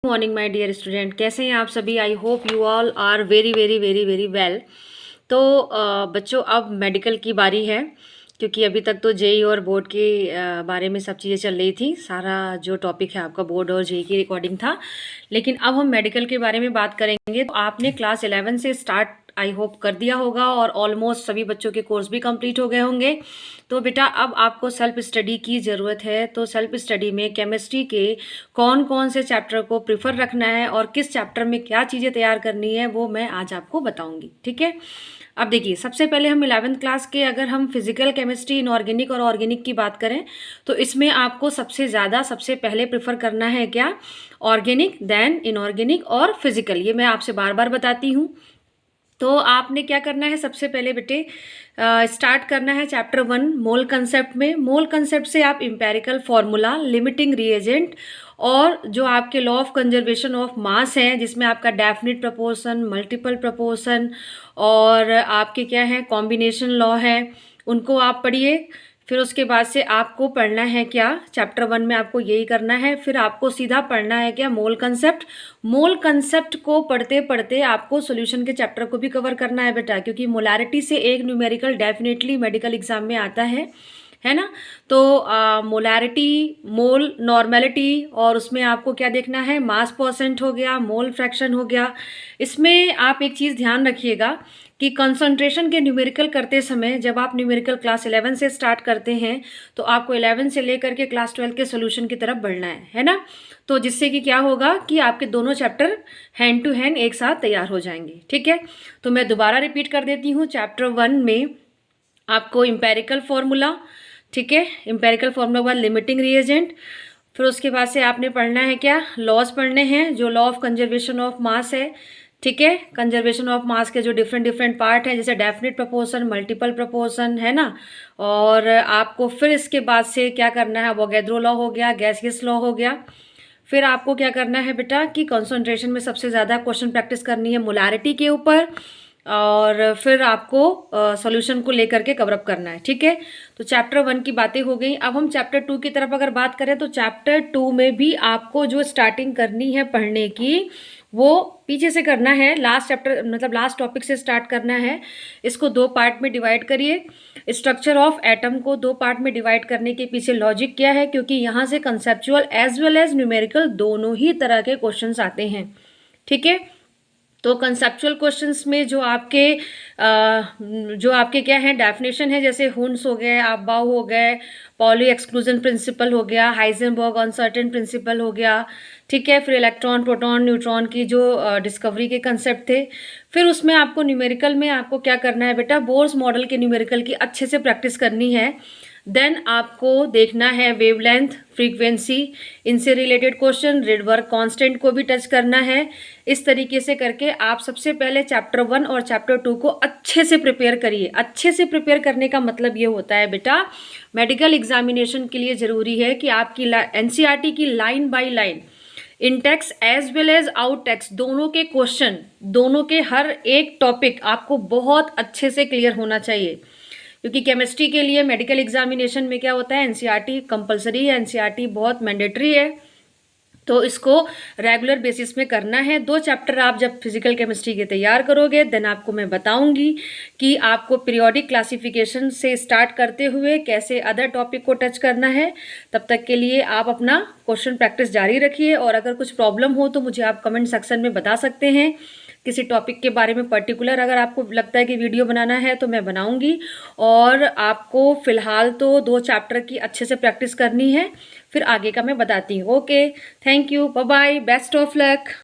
Morning my dear student, कैसे हैं आप सभी। I hope you all are very very very very well. तो बच्चों, अब मेडिकल की बारी है, क्योंकि अभी तक तो जेई और बोर्ड के बारे में सब चीज़ें चल रही थी। सारा जो टॉपिक है आपका बोर्ड और जेई की रिकॉर्डिंग था, लेकिन अब हम मेडिकल के बारे में बात करेंगे। तो आपने क्लास 11 से स्टार्ट आई होप कर दिया होगा और ऑलमोस्ट सभी बच्चों के कोर्स भी कंप्लीट हो गए होंगे। तो बेटा, अब आपको सेल्फ स्टडी की ज़रूरत है। तो सेल्फ स्टडी में केमिस्ट्री के कौन कौन से चैप्टर को प्रिफर रखना है और किस चैप्टर में क्या चीज़ें तैयार करनी है, वो मैं आज आपको बताऊंगी। ठीक है। अब देखिए, सबसे पहले हम 11th क्लास के अगर हम फिजिकल केमिस्ट्री, इनऑर्गेनिक और ऑर्गेनिक की बात करें, तो इसमें आपको सबसे पहले प्रिफर करना है क्या? ऑर्गेनिक, देन इनऑर्गेनिक और फिजिकल। ये मैं आपसे बार बार बताती हूँ। तो आपने क्या करना है, सबसे पहले बेटे स्टार्ट करना है चैप्टर 1 मोल कंसेप्ट में। मोल कंसेप्ट से आप इंपेरिकल फार्मूला, लिमिटिंग रिएजेंट और जो आपके law of conservation of mass हैं, जिसमें आपका डेफिनिट प्रपोर्शन, मल्टीपल प्रपोर्शन और आपके क्या है कॉम्बिनेशन लॉ है, उनको आप पढ़िए। फिर उसके बाद से आपको पढ़ना है क्या, चैप्टर 1 में आपको यही करना है। फिर आपको सीधा पढ़ना है क्या, मोल कंसेप्ट। मोल कंसेप्ट को पढ़ते पढ़ते आपको सॉल्यूशन के चैप्टर को भी कवर करना है बेटा, क्योंकि मोलारिटी से एक न्यूमेरिकल डेफिनेटली मेडिकल एग्जाम में आता है ना। तो मोलारिटी, मोल नॉर्मेलिटी, और उसमें आपको क्या देखना है, मास परसेंट हो गया, मोल फ्रैक्शन हो गया। इसमें आप एक चीज़ ध्यान रखिएगा कि कंसंट्रेशन के न्यूमेरिकल करते समय, जब आप न्यूमेरिकल क्लास 11 से स्टार्ट करते हैं, तो आपको 11 से लेकर के क्लास 12 के सोल्यूशन की तरफ बढ़ना है ना। तो जिससे कि क्या होगा कि आपके दोनों चैप्टर हैंड टू हैंड एक साथ तैयार हो जाएंगे। ठीक है। तो मैं दोबारा रिपीट कर देती हूँ। चैप्टर 1 में आपको इंपेरिकल फॉर्मूला, ठीक है, इंपेरिकल फॉर्मूला के बाद लिमिटिंग रिएजेंट। फिर उसके बाद से आपने पढ़ना है क्या, लॉज पढ़ने हैं, जो law of conservation of mass है। ठीक है। कंजर्वेशन ऑफ मास के जो डिफरेंट पार्ट हैं, जैसे डेफिनिट प्रपोर्शन, मल्टीपल प्रपोर्शन, है ना। और आपको फिर इसके बाद से क्या करना है, वोगैद्रो लॉ हो गया, गैसियस लॉ हो गया। फिर आपको क्या करना है बेटा कि कंसंट्रेशन में सबसे ज़्यादा क्वेश्चन प्रैक्टिस करनी है मोलारिटी के ऊपर, और फिर आपको सॉल्यूशन को लेकर के कवर अप करना है। ठीक है। तो चैप्टर 1 की बातें हो गई। अब हम चैप्टर 2 की तरफ अगर बात करें, तो चैप्टर 2 में भी आपको जो स्टार्टिंग करनी है पढ़ने की, वो पीछे से करना है। लास्ट चैप्टर मतलब लास्ट टॉपिक से स्टार्ट करना है। इसको 2 पार्ट में डिवाइड करिए। स्ट्रक्चर ऑफ एटम को 2 पार्ट में डिवाइड करने के पीछे लॉजिक क्या है, क्योंकि यहाँ से conceptual as well as numerical दोनों ही तरह के क्वेश्चंस आते हैं। ठीक है। तो कंसेप्चुअल क्वेश्चंस में जो आपके क्या है डेफिनेशन है, जैसे हुंस हो गए, अबाउ हो गए, पॉली एक्सक्लूजन प्रिंसिपल हो गया, हाइजेनबर्ग अनसर्टेन प्रिंसिपल हो गया। ठीक है। फिर इलेक्ट्रॉन, प्रोटॉन, न्यूट्रॉन की जो डिस्कवरी के कंसेप्ट थे। फिर उसमें आपको न्यूमेरिकल में आपको क्या करना है बेटा, बोर्स मॉडल के न्यूमेरिकल की अच्छे से प्रैक्टिस करनी है। देन आपको देखना है वेवलेंथ, फ्रीक्वेंसी, इनसे रिलेटेड क्वेश्चन, रिडबर्ग कांस्टेंट को भी टच करना है। इस तरीके से करके आप सबसे पहले चैप्टर 1 और चैप्टर 2 को अच्छे से प्रिपेयर करिए। अच्छे से प्रिपेयर करने का मतलब ये होता है बेटा, मेडिकल एग्जामिनेशन के लिए ज़रूरी है कि आपकी एनसीईआरटी की line by line, in text as well as out text, दोनों के क्वेश्चन, दोनों के हर एक टॉपिक आपको बहुत अच्छे से क्लियर होना चाहिए। क्योंकि केमिस्ट्री के लिए मेडिकल एग्जामिनेशन में क्या होता है, एनसीईआरटी कंपलसरी है, एनसीईआरटी बहुत मैंडेटरी है। तो इसको रेगुलर बेसिस में करना है। 2 चैप्टर आप जब फिजिकल केमिस्ट्री के तैयार करोगे, देन आपको मैं बताऊंगी कि आपको पीरियोडिक क्लासिफिकेशन से स्टार्ट करते हुए कैसे अदर टॉपिक को टच करना है। तब तक के लिए आप अपना क्वेश्चन प्रैक्टिस जारी रखिए, और अगर कुछ प्रॉब्लम हो तो मुझे आप कमेंट सेक्शन में बता सकते हैं। किसी टॉपिक के बारे में पर्टिकुलर अगर आपको लगता है कि वीडियो बनाना है तो मैं बनाऊंगी। और आपको फिलहाल तो 2 चैप्टर की अच्छे से प्रैक्टिस करनी है, फिर आगे का मैं बताती हूँ। Okay, thank you, bye bye, best of luck.